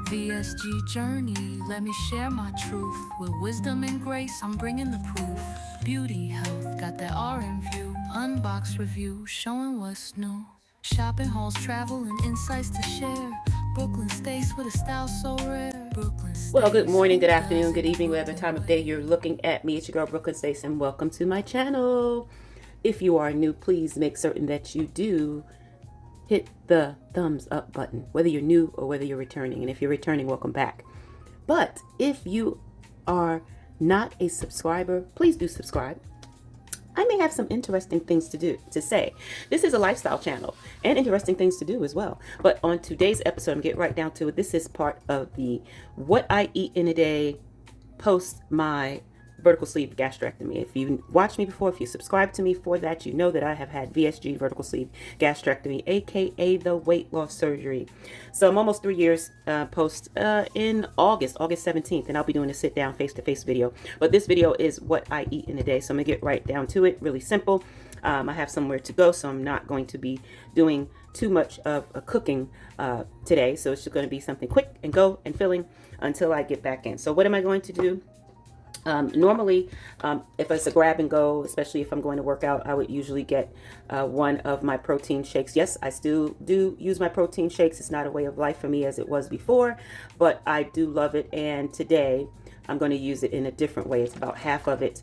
VSG journey, let me share my truth. With wisdom and grace, I'm bringing the proof. Beauty, health, got that RM view. Unbox review, showing what's new. Shopping hauls, travel, and insights to share. Brooklyn stays with a style so rare. Well, good morning, good afternoon, good evening, whatever time of day you're looking at me. It's your girl, Brooklyn Stace, and welcome to my channel. If you are new, please make certain that you do hit the thumbs up button, whether you're new or whether you're returning. And if you're returning, welcome back. But if you are not a subscriber, please do subscribe. I may have some interesting things to say. This is a lifestyle channel and interesting things to do as well. But on today's episode, I'm getting right down to it. This is part of the what I eat in a day post my vertical sleeve gastrectomy. If you watched me before, if you subscribe to me for that, you know that I have had VSG, vertical sleeve gastrectomy, aka the weight loss surgery. So I'm almost 3 years post in August 17th, and I'll be doing a sit down face-to-face video. But this video is what I eat in a day, so I'm gonna get right down to it. Really simple. I have somewhere to go, so I'm not going to be doing too much of a cooking today. So it's just going to be something quick and go and filling until I get back in. So what am I going to do? Normally, if it's a grab and go, especially if I'm going to work out, I would usually get one of my protein shakes. Yes, I still do use my protein shakes. It's not a way of life for me as it was before, but I do love it. And today I'm going to use it in a different way. It's about half of it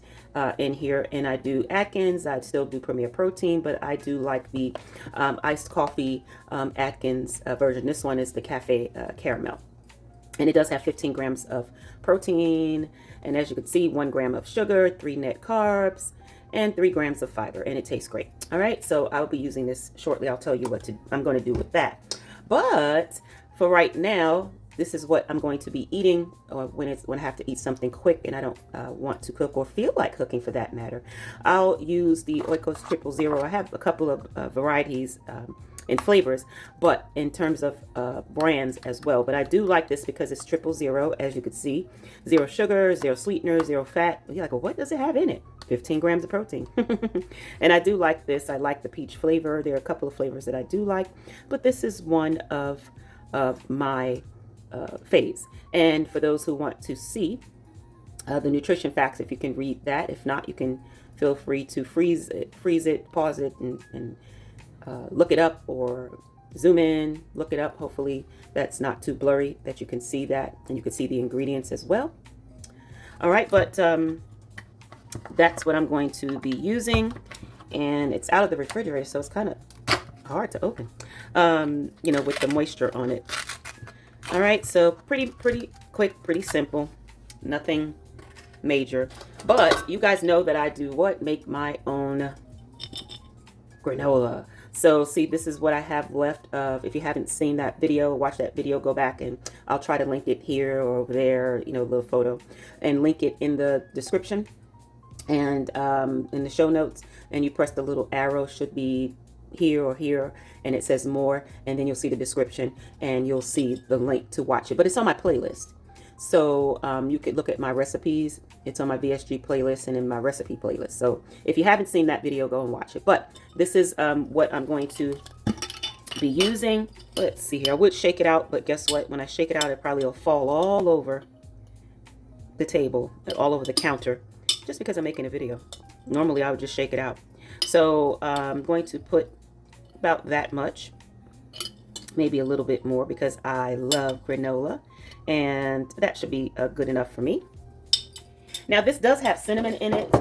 in here. And I do Atkins. I still do Premier Protein, but I do like the iced coffee Atkins version. This one is the cafe caramel. And it does have 15 grams of protein, and as you can see, 1 gram of sugar, 3 net carbs, and 3 grams of fiber, and it tastes great. All right, so I'll be using this shortly. I'll tell you what I'm going to do with that. But for right now, this is what I'm going to be eating when I have to eat something quick and I don't want to cook or feel like cooking for that matter. I'll use the Oikos 000. I have a couple of varieties in flavors, but in terms of brands as well. But I do like this because it's 000, as you can see. 0 sugar, 0 sweetener, 0 fat. You're like, well, what does it have in it? 15 grams of protein. And I do like this. I like the peach flavor. There are a couple of flavors that I do like, but this is one of my faves. And for those who want to see the nutrition facts, if you can read that. If not, you can feel free to freeze it, pause it, and look it up, or zoom in, look it up. Hopefully that's not too blurry, that you can see that, and you can see the ingredients as well. All right, but that's what I'm going to be using, and it's out of the refrigerator, so it's kind of hard to open, you know, with the moisture on it. All right, so pretty quick, pretty simple, nothing major. But you guys know that I do what? Make my own granola. So see, this is what I have left of. If you haven't seen that video, watch that video, go back, and I'll try to link it here or over there, you know, a little photo, and link it in the description and in the show notes. And you press the little arrow, should be here or here, and it says more, and then you'll see the description and you'll see the link to watch it. But it's on my playlist, so you could look at my recipes. It's on my VSG playlist and in my recipe playlist. So if you haven't seen that video, go and watch it. But this is what I'm going to be using. Let's see here. I would shake it out, but guess what? When I shake it out, it probably will fall all over the table, all over the counter, just because I'm making a video. Normally I would just shake it out. So I'm going to put about that much, maybe a little bit more, because I love granola, and that should be good enough for me. Now this does have cinnamon in it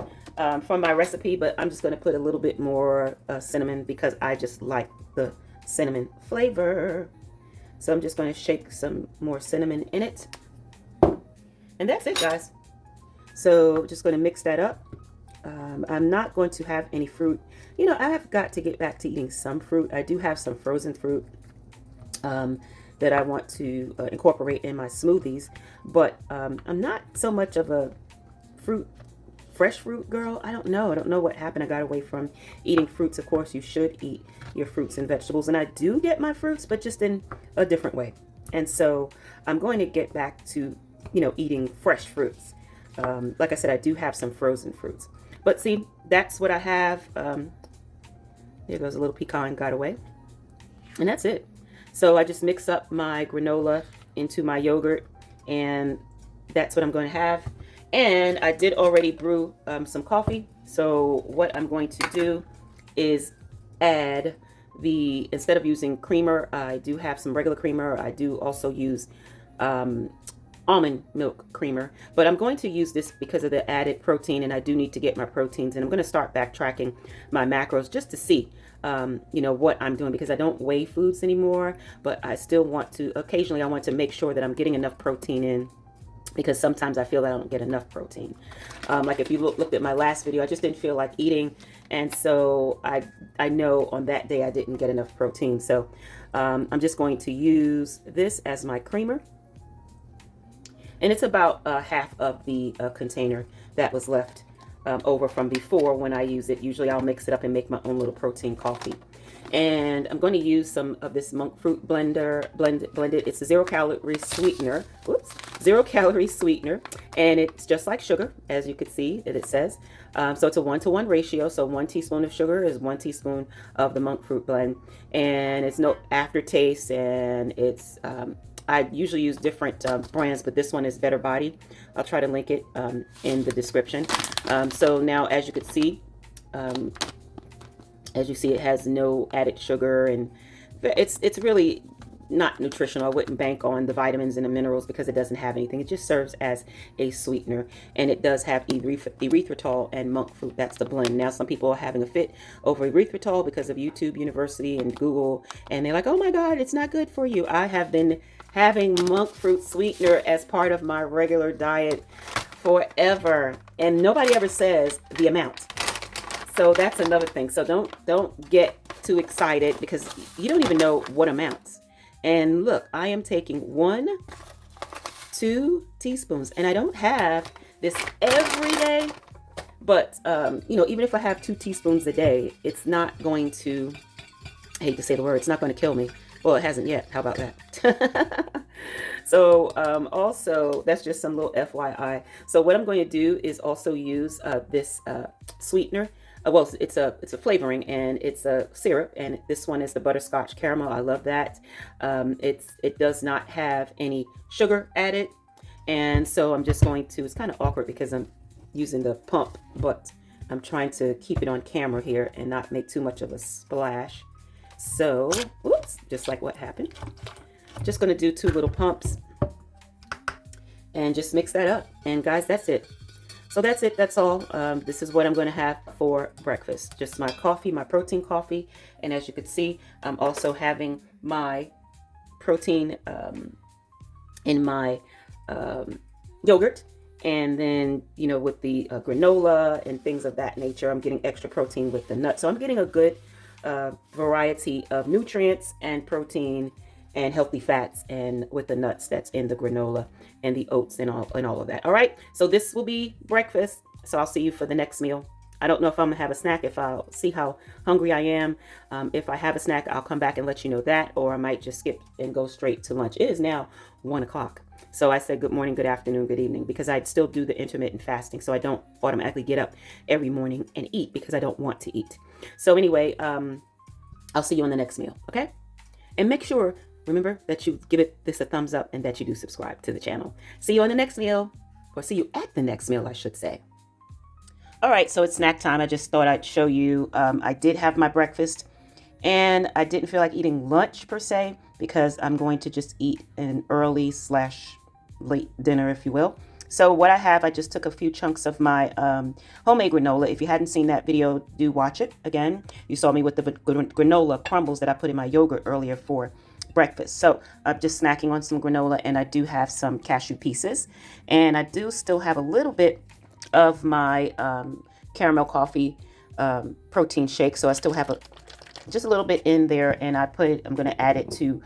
from my recipe, but I'm just going to put a little bit more cinnamon because I just like the cinnamon flavor. So I'm just going to shake some more cinnamon in it, and that's it, guys. So just going to mix that up. I'm not going to have any fruit. You know, I have got to get back to eating some fruit. I do have some frozen fruit that I want to incorporate in my smoothies, but I'm not so much of a fresh fruit girl. I don't know what happened. I got away from eating fruits. Of course, you should eat your fruits and vegetables, and I do get my fruits, but just in a different way. And so I'm going to get back to, you know, eating fresh fruits. Like I said, I do have some frozen fruits. But see, that's what I have. There goes a little pecan, got away. And that's it. So I just mix up my granola into my yogurt, and that's what I'm going to have. And I did already brew some coffee. So what I'm going to do is add instead of using creamer, I do have some regular creamer. I do also use almond milk creamer, but I'm going to use this because of the added protein, and I do need to get my proteins, and I'm going to start backtracking my macros just to see what I'm doing, because I don't weigh foods anymore, but I still want to, occasionally I want to make sure that I'm getting enough protein in, because sometimes I feel that I don't get enough protein. Like if you looked at my last video, I just didn't feel like eating, and so I know on that day I didn't get enough protein. So I'm just going to use this as my creamer, and it's about half of the container that was left over from before when I use it. Usually I'll mix it up and make my own little protein coffee. And I'm going to use some of this Monkfruit blended. It's a 0-calorie sweetener. Whoops, 0-calorie sweetener, and it's just like sugar, as you can see that it says. So it's a 1-to-1 ratio. So 1 teaspoon of sugar is 1 teaspoon of the Monkfruit blend, and it's no aftertaste. And it's I usually use different brands, but this one is Better Body. I'll try to link it in the description. So now, as you can see. As you see, it has no added sugar, and it's really not nutritional. I wouldn't bank on the vitamins and the minerals because it doesn't have anything. It just serves as a sweetener, and it does have erythritol and monk fruit. That's the blend. Now, some people are having a fit over erythritol because of YouTube University and Google, and they're like, oh my God, it's not good for you. I have been having monk fruit sweetener as part of my regular diet forever, and nobody ever says the amount. So that's another thing. So don't get too excited because you don't even know what amounts. And look, I am taking 2 teaspoons, and I don't have this every day, but even if I have 2 teaspoons a day, it's not going to, I hate to say the word, it's not going to kill me. Well, it hasn't yet. How about that? So also, that's just some little FYI. So what I'm going to do is also use this sweetener. Well, it's a flavoring, and it's a syrup, and this one is the butterscotch caramel. I love that. It does not have any sugar added, and so I'm just going to, it's kind of awkward because I'm using the pump, but I'm trying to keep it on camera here and not make too much of a splash. So, oops, just like what happened. Just going to do 2 little pumps and just mix that up. And guys, that's it. So that's it. That's all. This is what I'm going to have for breakfast. Just my coffee, my protein coffee. And as you can see, I'm also having my protein in my yogurt. And then, with the granola and things of that nature, I'm getting extra protein with the nuts. So I'm getting a good variety of nutrients and protein and healthy fats, and with the nuts that's in the granola and the oats and all of that. All right, so this will be breakfast. So I'll see you for the next meal. I don't know if I'm gonna have a snack, if I'll see how hungry I am. If I have a snack, I'll come back and let you know that, or I might just skip and go straight to lunch. It is now 1 o'clock. So I said good morning, good afternoon, good evening, because I still do the intermittent fasting. So I don't automatically get up every morning and eat because I don't want to eat. So anyway, I'll see you on the next meal, okay? And make sure, remember that you give this a thumbs up and that you do subscribe to the channel. See you on the next meal, or see you at the next meal, I should say. All right, so it's snack time. I just thought I'd show you. I did have my breakfast, and I didn't feel like eating lunch per se because I'm going to just eat an early/late dinner, if you will. So what I have, I just took a few chunks of my homemade granola. If you hadn't seen that video, do watch it again. You saw me with the granola crumbles that I put in my yogurt earlier for breakfast. So I'm just snacking on some granola, and I do have some cashew pieces, and I do still have a little bit of my caramel coffee protein shake. So I still have just a little bit in there, and I'm going to add it to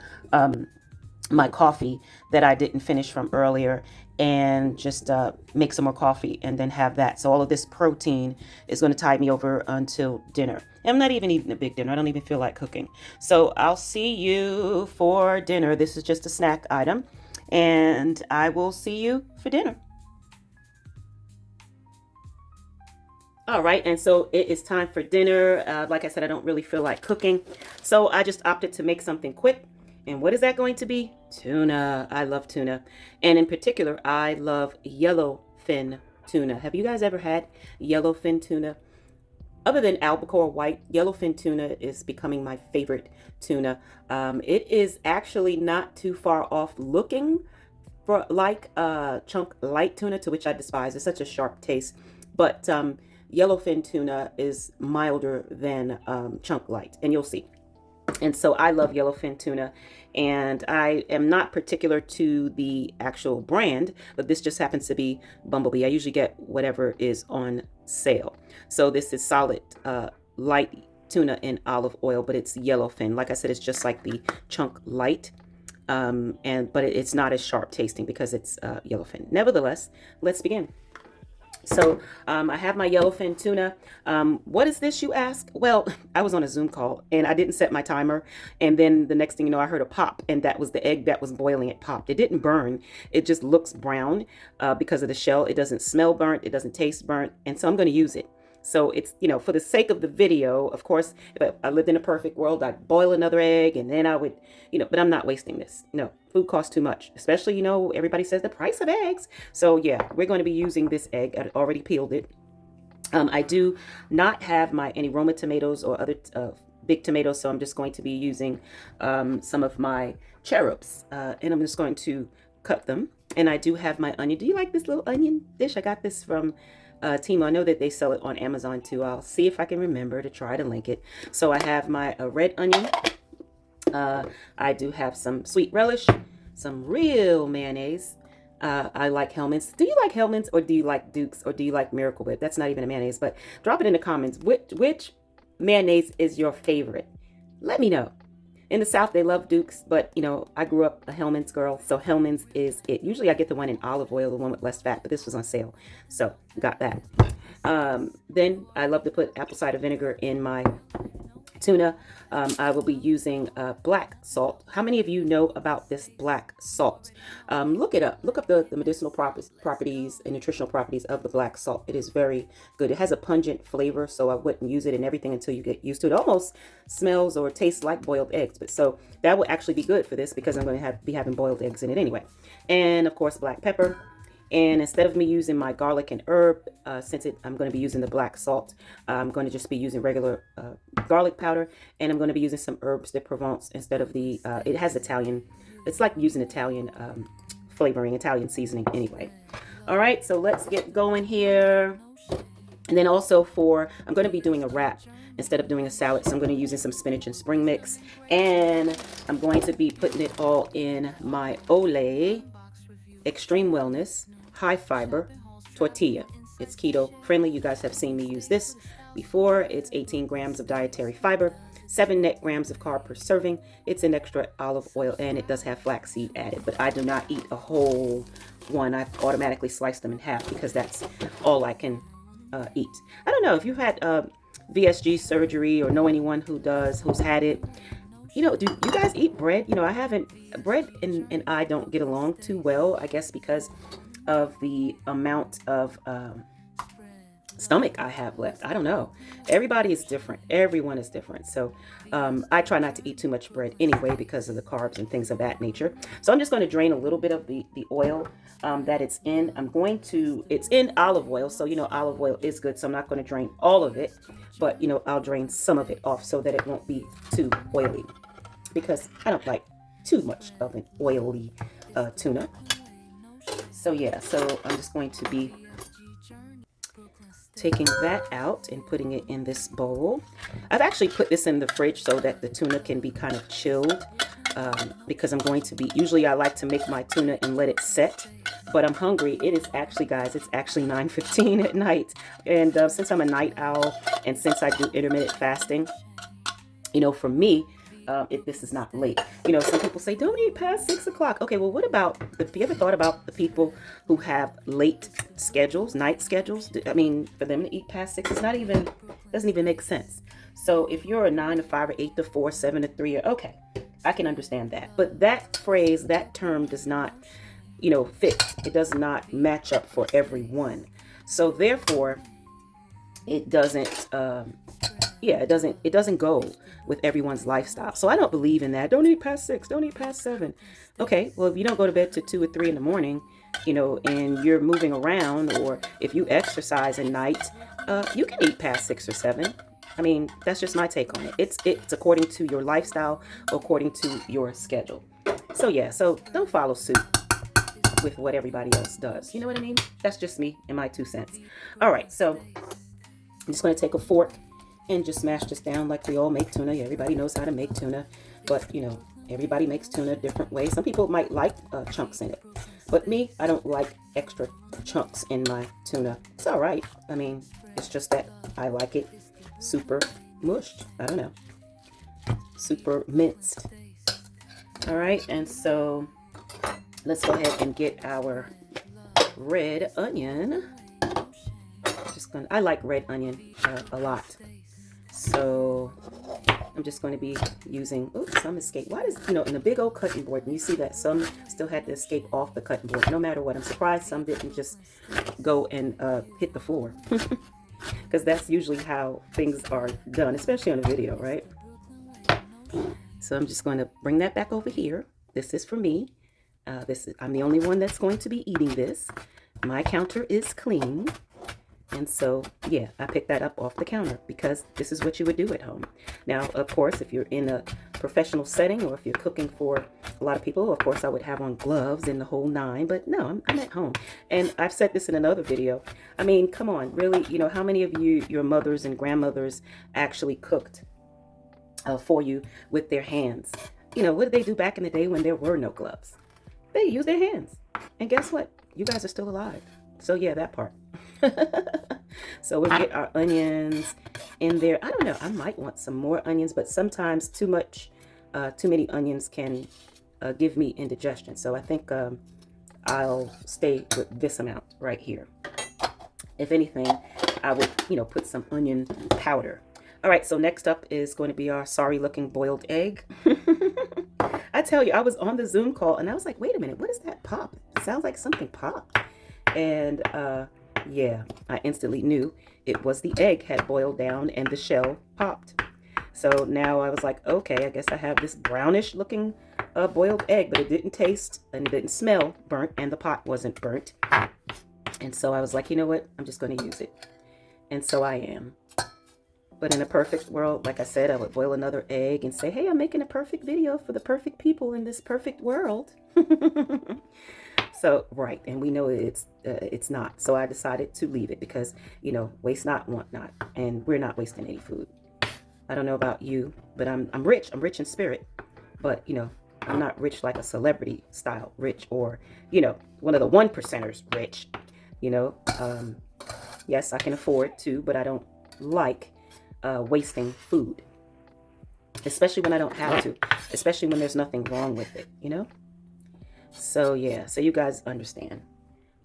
my coffee that I didn't finish from earlier, and just make some more coffee and then have that. So all of this protein is going to tide me over until dinner. I'm not even eating a big dinner. I don't even feel like cooking. So I'll see you for dinner. This is just a snack item, and I will see you for dinner. All right, and so it is time for dinner. Like I said, I don't really feel like cooking, so I just opted to make something quick. And what is that going to be? Tuna. I love tuna. And in particular, I love yellowfin tuna. Have you guys ever had yellowfin tuna? Other than albacore white, yellowfin tuna is becoming my favorite tuna. It is actually not too far off looking for like chunk light tuna, to which I despise. It's such a sharp taste. But yellowfin tuna is milder than chunk light, and you'll see. And so I love yellowfin tuna, and I am not particular to the actual brand, but this just happens to be Bumblebee. I usually get whatever is on sale. So this is solid light tuna in olive oil, but it's yellowfin. Like I said, it's just like the chunk light, but it's not as sharp tasting because it's yellowfin. Nevertheless, let's begin. So I have my yellowfin tuna. What is this, you ask? Well, I was on a Zoom call and I didn't set my timer. And then the next thing you know, I heard a pop, and that was the egg that was boiling. It popped. It didn't burn. It just looks brown because of the shell. It doesn't smell burnt. It doesn't taste burnt. And so I'm going to use it. So it's, for the sake of the video, of course, if I lived in a perfect world, I'd boil another egg and then I would, but I'm not wasting this. No, food costs too much, especially, everybody says the price of eggs. So yeah, we're going to be using this egg. I already peeled it. I do not have any Roma tomatoes or other big tomatoes, so I'm just going to be using some of my cherubs, and I'm just going to cut them. And I do have my onion. Do you like this little onion dish? I got this from Timo. I know that they sell it on Amazon too. I'll see if I can remember to try to link it. So I have my red onion. I do have some sweet relish, some real mayonnaise. I like Hellmann's. Do you like Hellmann's, or do you like Duke's, or do you like Miracle Whip? That's not even a mayonnaise, but drop it in the comments. Which mayonnaise is your favorite? Let me know. In the South, they love Duke's, but, I grew up a Hellmann's girl, so Hellmann's is it. Usually I get the one in olive oil, the one with less fat, but this was on sale, so got that. Then I love to put apple cider vinegar in my tuna. I will be using black salt. How many of you know about this black salt? Look it up. Look up the medicinal properties and nutritional properties of the black salt. It is very good. It has a pungent flavor, so I wouldn't use it in everything until you get used to it. It almost smells or tastes like boiled eggs, but so that will actually be good for this because I'm going to be having boiled eggs in it anyway. And of course, black pepper. And instead of me using my garlic and herb, since I'm going to be using the black salt, I'm going to just be using regular garlic powder. And I'm going to be using some herbs de Provence instead of it has Italian. It's like using Italian flavoring, Italian seasoning anyway. All right, so let's get going here. And then also I'm going to be doing a wrap instead of doing a salad. So I'm going to be using some spinach and spring mix. And I'm going to be putting it all in my Olay Extreme Wellness High Fiber Tortilla. It's keto friendly. You guys have seen me use this before. It's 18 grams of dietary fiber, 7 net grams of carb per serving. It's an extra olive oil, and it does have flaxseed added, but I do not eat a whole one. I've automatically sliced them in half because that's all I can eat. I don't know if you had VSG surgery or know anyone who's had it. Do you guys eat bread? I haven't. Bread and I don't get along too well, I guess because of the amount of stomach I have left. I don't know. Everybody is different. Everyone is different. So I try not to eat too much bread anyway because of the carbs and things of that nature. So I'm just going to drain a little bit of the oil that it's in. It's in olive oil. So, olive oil is good. So I'm not going to drain all of it, but, I'll drain some of it off so that it won't be too oily because I don't like too much of an oily tuna. So yeah, so I'm just going to be taking that out and putting it in this bowl. I've actually put this in the fridge so that the tuna can be kind of chilled because usually I like to make my tuna and let it set, but I'm hungry. It is actually, guys, it's actually 9:15 at night. And since I'm a night owl and since I do intermittent fasting, for me, this is not late. Some people say, don't eat past 6 o'clock. Okay, well, what about, have you ever thought about the people who have late schedules, night schedules? I mean, for them to eat past 6, doesn't even make sense. So if you're a 9 to 5 or 8 to 4, 7 to 3, okay, I can understand that. But that phrase, that term does not, fit. It does not match up for everyone. So therefore, it doesn't, yeah, it doesn't go with everyone's lifestyle. So I don't believe in that. Don't eat past 6, don't eat past 7. Okay, well, if you don't go to bed to 2 or 3 in the morning, you know, and you're moving around, or if you exercise at night, you can eat past 6 or 7. I mean, that's just my take on it. It's according to your lifestyle, according to your schedule. So yeah, so don't follow suit with what everybody else does. You know what I mean? That's just me and my 2 cents. All right, so I'm just going to take a fork and just smash this down like we all make tuna. Yeah, everybody knows how to make tuna, but you know, everybody makes tuna a different way. Some people might like chunks in it, but me, I don't like extra chunks in my tuna. It's all right. I mean, it's just that I like it super mushed. I don't know, super minced. All right, and so let's go ahead and get our red onion. I like red onion a lot. So I'm just going to be using, oops, some escape. Why does, you know, in the big old cutting board, and you see that some still had to escape off the cutting board, no matter what. I'm surprised some didn't just go and hit the floor. Because that's usually how things are done, especially on a video, right? So I'm just going to bring that back over here. This is for me. I'm the only one that's going to be eating this. My counter is clean. And so, yeah, I picked that up off the counter because this is what you would do at home. Now, of course, if you're in a professional setting or if you're cooking for a lot of people, of course, I would have on gloves and the whole 9. But no, I'm at home. And I've said this in another video. I mean, come on, really, you know, how many of you, your mothers and grandmothers actually cooked for you with their hands? You know, what did they do back in the day when there were no gloves? They used their hands. And guess what? You guys are still alive. So, yeah, that part. So we'll get our onions in there. I don't know, I might want some more onions, but sometimes too many onions can give me indigestion. So I think I'll stay with this amount right here. If anything, I would, you know, put some onion powder. All right, so next up is going to be our sorry looking boiled egg. I tell you, I was on the Zoom call and I was like, wait a minute, what is that pop? It sounds like something popped. And yeah, I instantly knew it was the egg had boiled down and the shell popped. So now I was like, okay, I guess I have this brownish looking boiled egg, but it didn't taste and it didn't smell burnt and the pot wasn't burnt. And so I was like, you know what? I'm just going to use it. And so I am. But in a perfect world, like I said, I would boil another egg and say, hey, I'm making a perfect video for the perfect people in this perfect world. So, right, and we know it's not. So I decided to leave it because, you know, waste not, want not. And we're not wasting any food. I don't know about you, but I'm rich. I'm rich in spirit. But, you know, I'm not rich like a celebrity style rich or, you know, one of the 1%ers rich. You know, yes, I can afford to, but I don't like wasting food. Especially when I don't have to. Especially when there's nothing wrong with it, you know? So yeah, so you guys understand.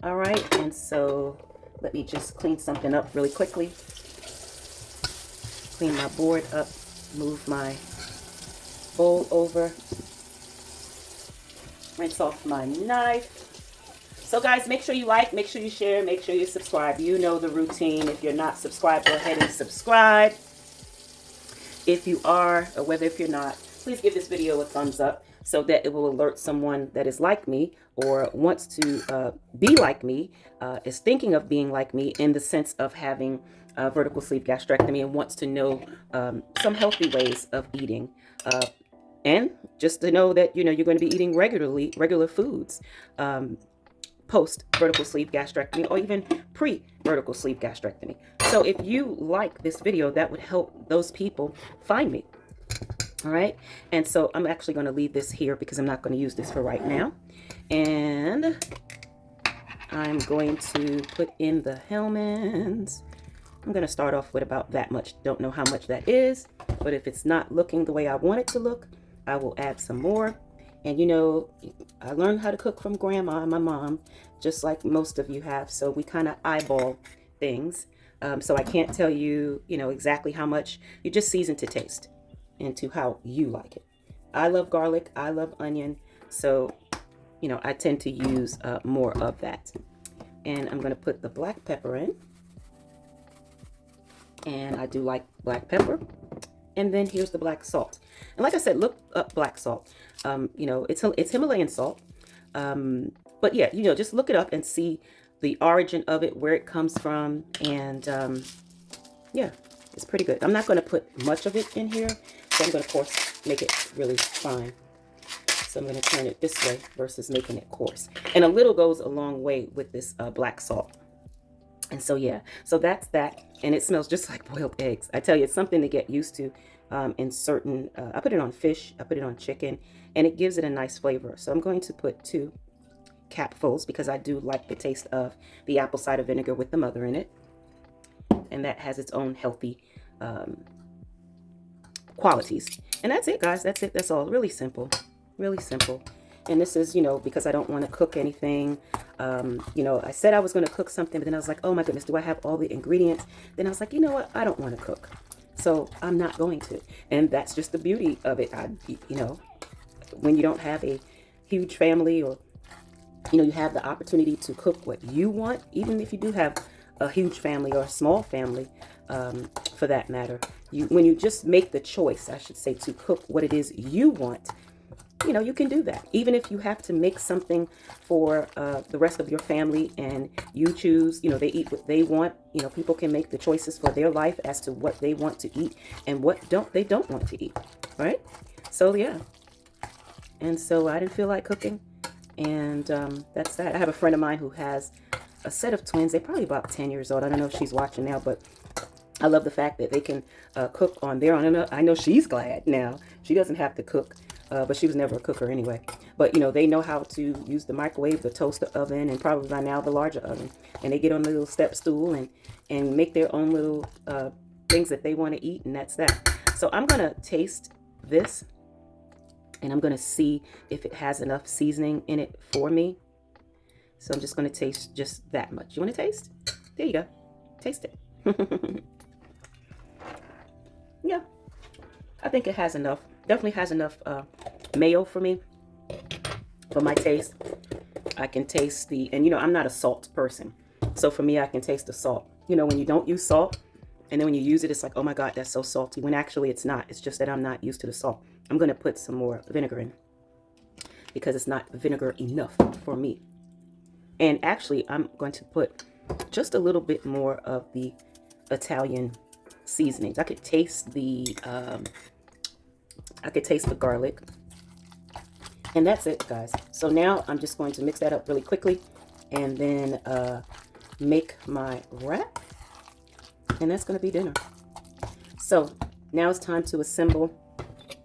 All right, and so let me just clean something up really quickly. Clean my board up, move my bowl over, rinse off my knife. So guys, make sure you like, make sure you share, make sure you subscribe. You know the routine. If you're not subscribed, go ahead and subscribe. If you are, or whether if you're not, please give this video a thumbs up, so that it will alert someone that is like me or wants to be like me, is thinking of being like me in the sense of having vertical sleeve gastrectomy and wants to know some healthy ways of eating. And just to know that, you know, you're going to be eating regular foods post vertical sleeve gastrectomy or even pre vertical sleeve gastrectomy. So if you like this video, that would help those people find me. All right, and so I'm actually going to leave this here because I'm not going to use this for right now. And I'm going to put in the Hellmann's. I'm going to start off with about that much. Don't know how much that is, but if it's not looking the way I want it to look, I will add some more. And you know, I learned how to cook from grandma and my mom, just like most of you have. So we kind of eyeball things. So I can't tell you, you know, exactly how much. You just season to taste and to how you like it. I love garlic. I love onion. So, you know, I tend to use more of that. And I'm going to put the black pepper in. And I do like black pepper. And then here's the black salt. And like I said, look up black salt. You know, it's Himalayan salt. But yeah, you know, just look it up and see the origin of it, where it comes from. And yeah, it's pretty good. I'm not going to put much of it in here. So I'm going to, of course, make it really fine. So I'm going to turn it this way versus making it coarse. And a little goes a long way with this black salt. And so, yeah, so that's that. And it smells just like boiled eggs. I tell you, it's something to get used to in certain, I put it on fish, I put it on chicken, and it gives it a nice flavor. So I'm going to put 2 capfuls because I do like the taste of the apple cider vinegar with the mother in it. And that has its own healthy qualities. And that's it, guys. That's it. That's all. Really simple. Really simple. And this is, you know, because I don't want to cook anything. You know, I said I was going to cook something, but then I was like, oh my goodness, do I have all the ingredients? Then I was like, you know what? I don't want to cook. So I'm not going to. And that's just the beauty of it. You know, when you don't have a huge family, or, you know, you have the opportunity to cook what you want, even if you do have a huge family or a small family, for that matter. When you just make the choice, I should say, to cook what it is you want, you know, you can do that. Even if you have to make something for the rest of your family and you choose, you know, they eat what they want. You know, people can make the choices for their life as to what they want to eat and what they don't want to eat, right? So, yeah. And so I didn't feel like cooking. And that's that. I have a friend of mine who has a set of twins. They're probably about 10 years old. I don't know if she's watching now, but I love the fact that they can cook on their own. I know she's glad now. She doesn't have to cook. But she was never a cooker anyway. But, you know, they know how to use the microwave, the toaster oven, and probably by now the larger oven. And they get on the little step stool and make their own little things that they want to eat, and that's that. So I'm going to taste this, and I'm going to see if it has enough seasoning in it for me. So I'm just going to taste just that much. You want to taste? There you go. Taste it. Yeah, I think it has enough. Definitely has enough mayo for me, for my taste. I can taste and you know, I'm not a salt person. So for me, I can taste the salt. You know, when you don't use salt, and then when you use it, it's like, oh my God, that's so salty. When actually it's not. It's just that I'm not used to the salt. I'm going to put some more vinegar in because it's not vinegar enough for me. And actually, I'm going to put just a little bit more of the Italian seasonings. I could taste the garlic. And that's it, guys. So now I'm just going to mix that up really quickly and then make my wrap. And that's going to be dinner. So now it's time to assemble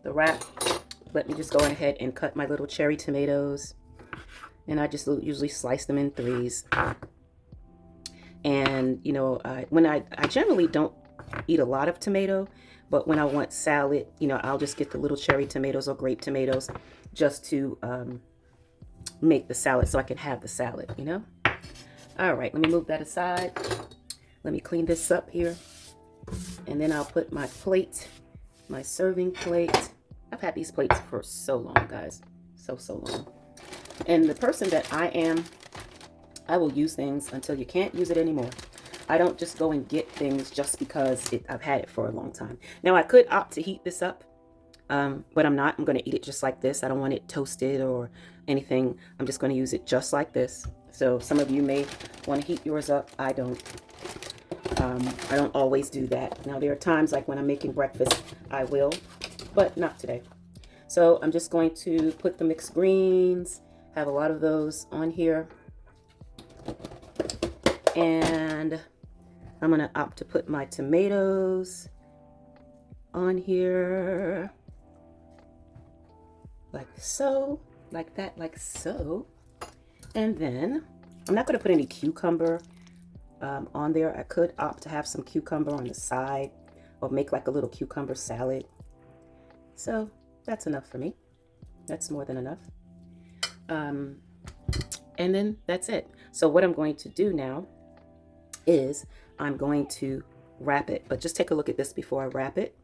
the wrap. Let me just go ahead and cut my little cherry tomatoes. And I just usually slice them in 3s. And, you know, I generally don't eat a lot of tomato. But when I want salad, you know, I'll just get the little cherry tomatoes or grape tomatoes just to make the salad so I can have the salad, you know. All right, let me move that aside. Let me clean this up here. And then I'll put my plate, my serving plate. I've had these plates for so long, guys. So long. And the person that I am, I will use things until you can't use it anymore. I don't just go and get things just because I've had it for a long time. Now, I could opt to heat this up, but I'm not. I'm going to eat it just like this. I don't want it toasted or anything. I'm just going to use it just like this. So some of you may want to heat yours up. I don't always do that. Now, there are times like when I'm making breakfast, I will, but not today. So I'm just going to put the mixed greens, have a lot of those on here. And I'm going to opt to put my tomatoes on here. Like so. Like that, like so. And then I'm not going to put any cucumber on there. I could opt to have some cucumber on the side or make like a little cucumber salad. So that's enough for me. That's more than enough. And then that's it. So what I'm going to do now is I'm going to wrap it. But just take a look at this before I wrap it.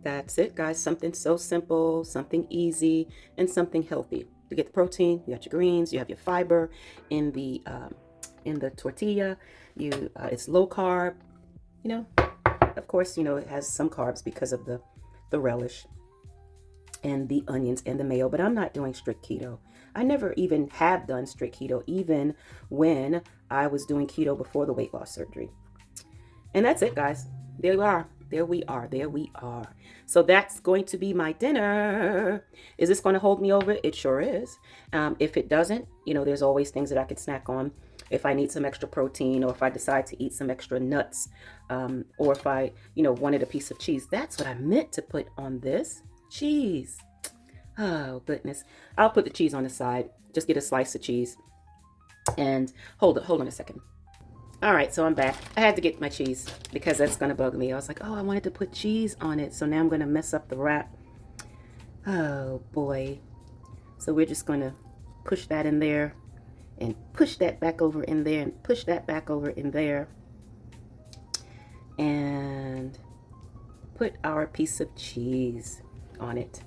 That's it, guys. Something so simple, something easy, and something healthy. You get the protein, you got your greens, you have your fiber in the tortilla. It's low carb. You know, Of course, you know, it has some carbs because of the relish and the onions and the mayo, but I'm not doing strict keto. I never even have done strict keto, even when I was doing keto before the weight loss surgery. And that's it, guys. There we are. There we are. There we are. So that's going to be my dinner. Is this going to hold me over? It sure is. If it doesn't, you know, there's always things that I could snack on. If I need some extra protein, or if I decide to eat some extra nuts, or if I, you know, wanted a piece of cheese. That's what I meant to put on this. Cheese. Oh, goodness. I'll put the cheese on the side. Just get a slice of cheese. And hold on a second. All right, so I'm back. I had to get my cheese because that's going to bug me. I was like, oh, I wanted to put cheese on it. So now I'm going to mess up the wrap. Oh, boy. So we're just going to push that in there and push that back over in there and push that back over in there. And put our piece of cheese on it.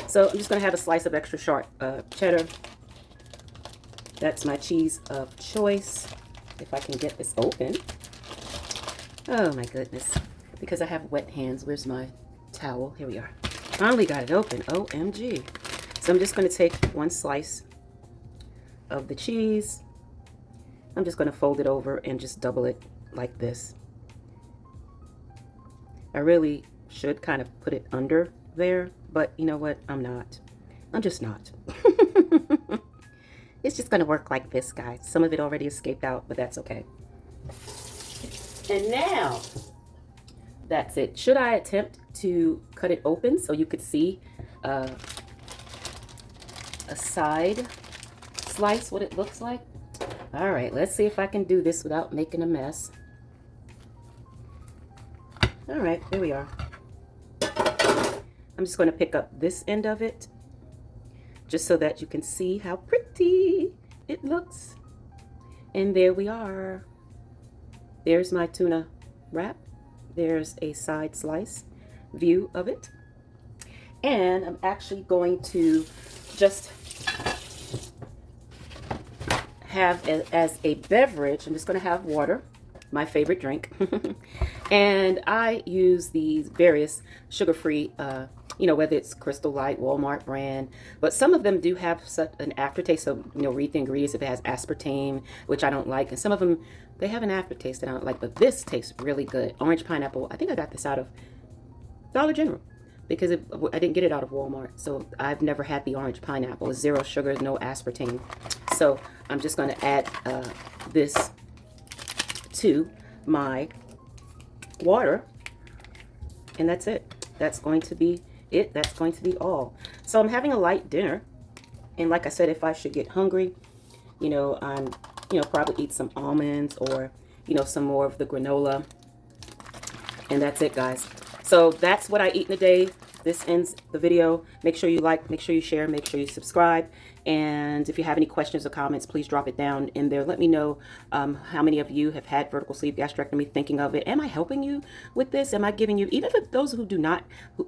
So I'm just going to have a slice of extra sharp cheddar. That's my cheese of choice. If I can get this open. Oh my goodness. Because I have wet hands. Where's my towel? Here we are. Finally got it open. OMG. So I'm just going to take one slice of the cheese. I'm just going to fold it over and just double it like this. I really should kind of put it under there, but you know what? I'm not. I'm just not. It's just going to work like this, guys. Some of it already escaped out, but that's okay. And now, that's it. Should I attempt to cut it open so you could see a side slice, what it looks like? All right, let's see if I can do this without making a mess. All right, here we are. I'm just going to pick up this end of it, just so that you can see how pretty it looks. And there we are. There's my tuna wrap. There's a side slice view of it. And I'm actually going to just have as a beverage, I'm just going to have water, my favorite drink. And I use these various sugar-free, you know, whether it's Crystal Light, Walmart brand, but some of them do have such an aftertaste. So, you know, read the ingredients if it has aspartame, which I don't like. And some of them, they have an aftertaste that I don't like, but this tastes really good. Orange pineapple. I think I got this out of Dollar General because I didn't get it out of Walmart. So I've never had the orange pineapple. It's 0 sugar, no aspartame. So I'm just going to add this to my water, and that's it. That's going to be it. That's going to be all. So I'm having a light dinner, and like I said, if I should get hungry, you know, I'm, you know, probably eat some almonds or, you know, some more of the granola, and that's it, guys. So that's what I eat in a day. This ends the video. Make sure you like, make sure you share, make sure you subscribe. And if you have any questions or comments, please drop it down in there. Let me know how many of you have had vertical sleeve gastrectomy, thinking of it. Am I helping you with this? Am I giving you, even for those who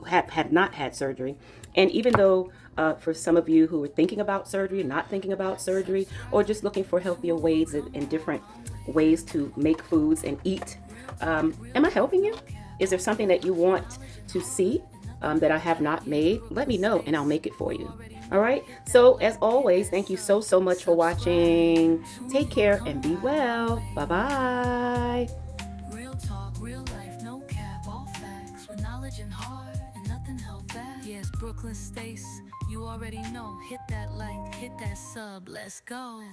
have not had surgery, and even though for some of you who are thinking about surgery, not thinking about surgery, or just looking for healthier ways and different ways to make foods and eat, am I helping you? Is there something that you want to see that I have not made? Let me know and I'll make it for you. All right. So as always, thank you so much for watching. Take care and be well. Bye-bye. Real talk, real life, no cap, all facts with knowledge and heart and nothing held back. Yes, Brooklyn Stace, you already know. Hit that like, hit that sub, let's go.